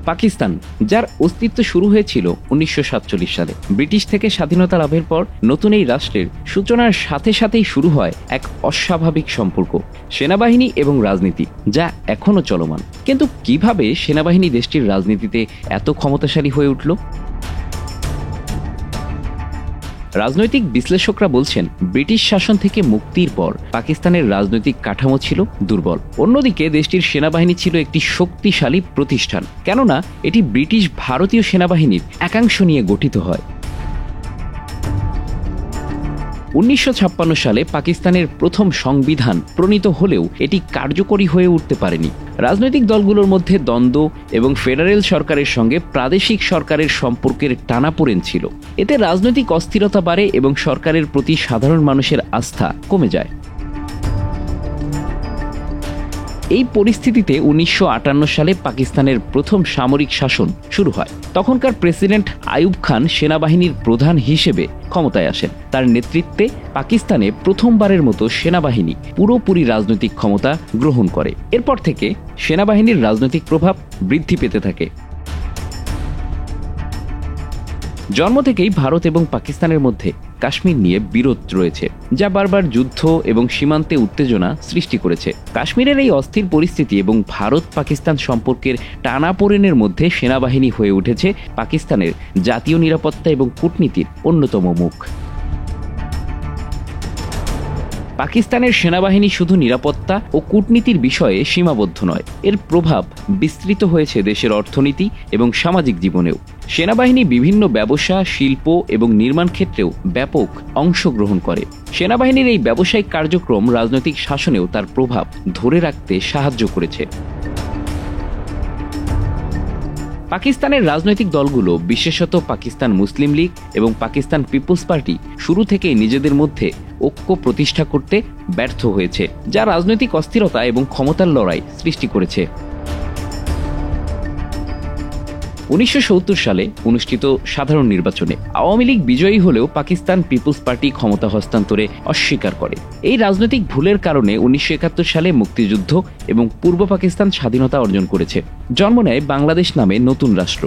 পাকিস্তান, যার অস্তিত্ব শুরু হয়েছিল 1947 সালে। ব্রিটিশ থেকে স্বাধীনতা লাভের পর নতুন এই রাষ্ট্রের সূচনার সাথে সাথেই শুরু হয় এক অস্বাভাবিক সম্পর্ক, সেনাবাহিনী এবং রাজনীতি, যা এখনো চলমান। কিন্তু কিভাবে সেনাবাহিনী দেশটির রাজনীতিতে এত ক্ষমতাশালী হয়ে উঠল? রাজনৈতিক বিশ্লেষকরা বলছেন, ব্রিটিশ শাসন থেকে মুক্তির পর পাকিস্তানের রাজনৈতিক কাঠামো ছিল দুর্বল। অন্যদিকে দেশটির সেনাবাহিনী ছিল একটি শক্তিশালী প্রতিষ্ঠান, কেননা এটি ব্রিটিশ ভারতীয় সেনাবাহিনীর একাংশ নিয়ে গঠিত হয়। 1956 সালে পাকিস্তানের প্রথম সংবিধান প্রণীত হলেও এটি কার্যকরী হয়ে উঠতে পারেনি। রাজনৈতিক দলগুলোর মধ্যে দ্বন্দ্ব এবং ফেডারেল সরকারের সঙ্গে প্রাদেশিক সরকারের সম্পর্কের টানাপোড়েন ছিল। এতে রাজনৈতিক অস্থিরতা বাড়ে এবং সরকারের প্রতি সাধারণ মানুষের আস্থা কমে যায়। এই পরিস্থিতিতে 1958 সালে পাকিস্তানের প্রথম সামরিক শাসন শুরু হয়। তখনকার প্রেসিডেন্ট আইয়ুব খান সেনাবাহিনীর প্রধান হিসেবে ক্ষমতায় আসেন। তার নেতৃত্বে পাকিস্তানে প্রথমবারের মতো সেনাবাহিনী পুরোপুরি রাজনৈতিক ক্ষমতা গ্রহণ করে। এরপর থেকে সেনাবাহিনীর রাজনৈতিক প্রভাব বৃদ্ধি পেতে থাকে। জন্ম থেকেই ভারত এবং পাকিস্তানের মধ্যে কাশ্মীর নিয়ে বিরোধ রয়েছে, যা বারবার যুদ্ধ এবং সীমান্তে উত্তেজনা সৃষ্টি করেছে। কাশ্মীরের এই অস্থির পরিস্থিতি এবং ভারত পাকিস্তান সম্পর্কের টানাপোড়েনের মধ্যে সেনাবাহিনী হয়ে উঠেছে পাকিস্তানের জাতীয় নিরাপত্তা এবং কূটনীতির অন্যতম মুখ। পাকিস্তানের সেনাবাহিনী শুধু নিরাপত্তা ও কূটনীতির বিষয়ে সীমাবদ্ধ নয়, এর প্রভাব বিস্তৃত হয়েছে দেশের অর্থনীতি এবং সামাজিক জীবনেও। সেনাবাহিনী বিভিন্ন ব্যবসা, শিল্প এবং নির্মাণ ক্ষেত্রেও ব্যাপক অংশগ্রহণ করে। সেনাবাহিনীর এই ব্যবসায়িক কার্যক্রম রাজনৈতিক শাসনেও তার প্রভাব ধরে রাখতে সাহায্য করেছে। পাকিস্তানের রাজনৈতিক দলগুলো, বিশেষত পাকিস্তান মুসলিম লীগ এবং পাকিস্তান পিপলস পার্টি, শুরু থেকেই নিজেদের মধ্যে ঐক্য প্রতিষ্ঠা করতে ব্যর্থ হয়েছে, যা রাজনৈতিক অস্থিরতা এবং ক্ষমতার লড়াই সৃষ্টি করেছে। 1970 সালে অনুষ্ঠিত সাধারণ নির্বাচনে আওয়ামী লীগ বিজয়ী হলেও পাকিস্তান পিপলস পার্টি ক্ষমতা হস্তান্তরে অস্বীকার করে। এই রাজনৈতিক ভুলের কারণে 1971 সালে মুক্তিযুদ্ধ এবং পূর্ব পাকিস্তান স্বাধীনতা অর্জন করেছে। জন্ম নেয় বাংলাদেশ নামে নতুন রাষ্ট্র।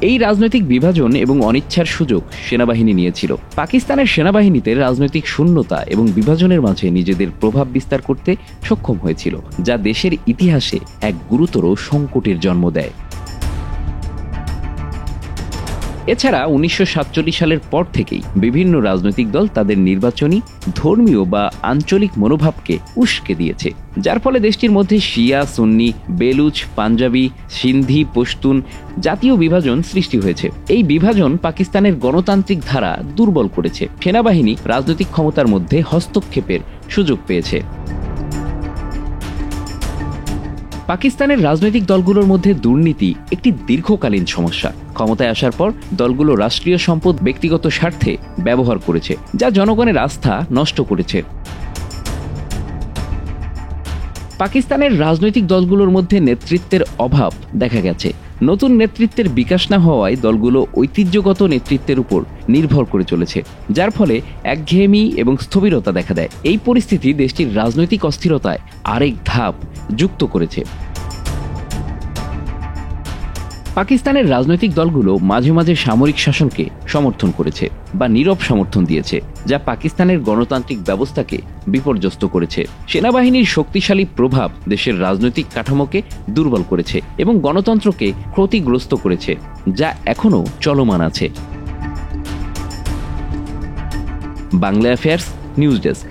এই রাজনৈতিক বিভাজন এবং অনিচ্ছার সুযোগ সেনাবাহিনী নিয়েছিল। পাকিস্তানের সেনাবাহিনীতে রাজনৈতিক শূন্যতা এবং বিভাজনের মাঝে নিজেদের প্রভাব বিস্তার করতে সক্ষম হয়েছিল, যা দেশের ইতিহাসে এক গুরুতর সংকটের জন্ম দেয়। এছাড়া 1947 সালের পর থেকেই বিভিন্ন রাজনৈতিক দল তাদের নির্বাচনী, ধর্মীয় বা আঞ্চলিক মনোভাবকে উস্কে দিয়েছে, যার ফলে দেশটির মধ্যে শিয়া, সুন্নি, বেলুচ, পাঞ্জাবি, সিন্ধি, পশতুন জাতীয় বিভাজন সৃষ্টি হয়েছে। এই বিভাজন পাকিস্তানের গণতান্ত্রিক ধারা দুর্বল করেছে। সেনাবাহিনী রাজনৈতিক ক্ষমতার মধ্যে হস্তক্ষেপের সুযোগ পেয়েছে। পাকিস্তানের রাজনৈতিক দলগুলোর মধ্যে দুর্নীতি একটি দীর্ঘকালীন সমস্যা। ক্ষমতায় আসার পর দলগুলো রাষ্ট্রীয় সম্পদ ব্যক্তিগত স্বার্থে ব্যবহার করেছে, যা জনগণের আস্থা নষ্ট করেছে। পাকিস্তানের রাজনৈতিক দলগুলোর মধ্যে নেতৃত্বের অভাব দেখা গেছে। নতুন নেতৃত্বের বিকাশ না হওয়ায় দলগুলো ঐতিহ্যগত নেতৃত্বের উপর নির্ভর করে চলেছে, যার ফলে একঘেয়েমি এবং স্থবিরতা দেখা দেয়। এই পরিস্থিতি দেশটির রাজনৈতিক অস্থিরতায় আরেক ধাপ যুক্ত করেছে। পাকিস্তানের রাজনৈতিক দলগুলো মাঝে মাঝে সামরিক শাসনকে সমর্থন করেছে বা নীরব সমর্থন দিয়েছে, যা পাকিস্তানের গণতান্ত্রিক ব্যবস্থাকে বিপর্যস্ত করেছে। সেনাবাহিনীর শক্তিশালী প্রভাব দেশের রাজনৈতিক কাঠামোকে দুর্বল করেছে এবং গণতন্ত্রকে ক্ষতিগ্রস্ত করেছে, যা এখনও চলমান আছে। Bangla affairs news desk.